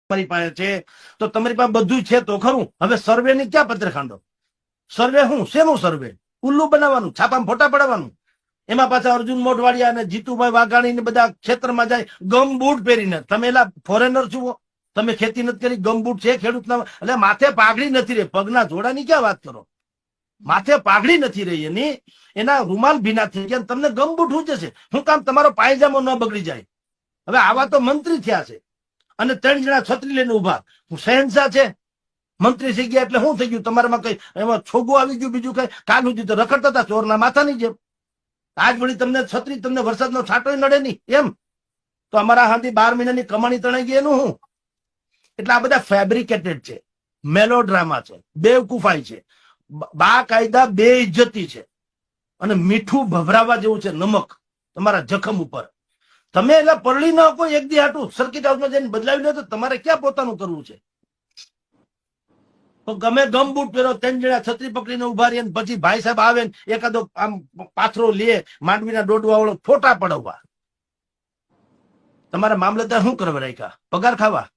તમારી પાસે છે તો તમારી પાસે બધું છે તો ખરું. હવે સર્વે ની ક્યાં પત્રખાંડો? સર્વે હું શેનું સર્વે? ઉલ્લુ બનાવવાનું, છાપામાં ફોટા પડાવવાનું. એમાં પાછા અર્જુન મોઢવાડિયા અને જીતુભાઈ વાઘાણી ને બધા ક્ષેત્રમાં જાય ગમ બૂટ પહેરીને. તમે એલા ફોરેનર છો? તમે ખેતી નથી કરી? ગમ બૂટ છે ખેડૂતના? એટલે માથે પાઘડી નથી રહી, પગના જોડાની ક્યાં વાત કરો? માથે પાઘડી નથી રહી એની, એના રૂમાલ ભીના થઈ ગયા. તમને ગમ બૂટ શું જશે? શું કામ તમારો પાયજામો ન બગડી જાય? હવે આવા તો મંત્રી થયા છે અને 3 જણા છત્રી લઈને ઉભા. શહેનશાહ છે, મંત્રી થઈ ગયા એટલે શું થઈ ગયું? તમારામાં કઈ એમાં છોગું આવી ગયું? બીજું કઈ? કાલ સુધી તો રખડતા હતા ચોરના માથાની જેમ. આજ વળી તમને છત્રી, તમને વરસાદનો છાંટો નડે નહીં એમ? તો અમારા હાથી 12 મહિનાની કમાણી તણાઈ ગઈ એનું હું? એટલે આ બધા ફેબ્રિકેટેડ છે, મેલોડ્રામા છે, બેવકૂફાઈ છે, બાકાયદા બે ઇજ્જતી છે અને મીઠું ભભરાવા જેવું છે, નમક તમારા જખમ ઉપર. તમે એટલે પરળી ન કોઈ એક દી હાટું સર્કિટ હાઉસમાં જઈને બદલાવી લો તો તમારે ક્યાં પોતાનું કરવું છે? તો ગમે ગમ બૂટ પહેરો, 3 જણા છત્રી પકડીને ઉભા રહીએ, પછી ભાઈ સાહેબ આવે ને એકાદો આમ પાથરો લે માંડવીના ડોડવા વાળો ફોટા પડાવવા. તમારા મામલતદાર શું કરવા રાખ્યા? પગાર ખાવા?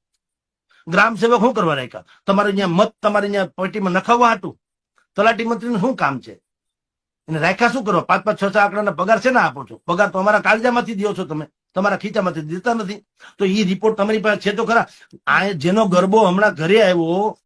ગ્રામ સેવક શું કરવા રાખ્યા? તમારે અહીંયા મત તમારે અહીંયા પેટીમાં નખાવવા હાટું? તલાટી મંત્રીનું શું કામ છે? એને રાખ્યા શું કરવા? 5-5, 6-6 આંકડાના પગાર છે ને આપો છો? પગાર તો અમારા કાળજામાંથી દો છો તમે, તમારા ખીચામાંથી દેતા નથી. તો એ રિપોર્ટ તમારી પાસે છે તો ખરા? આ જેનો ગરબો હમણાં ઘરે આવ્યો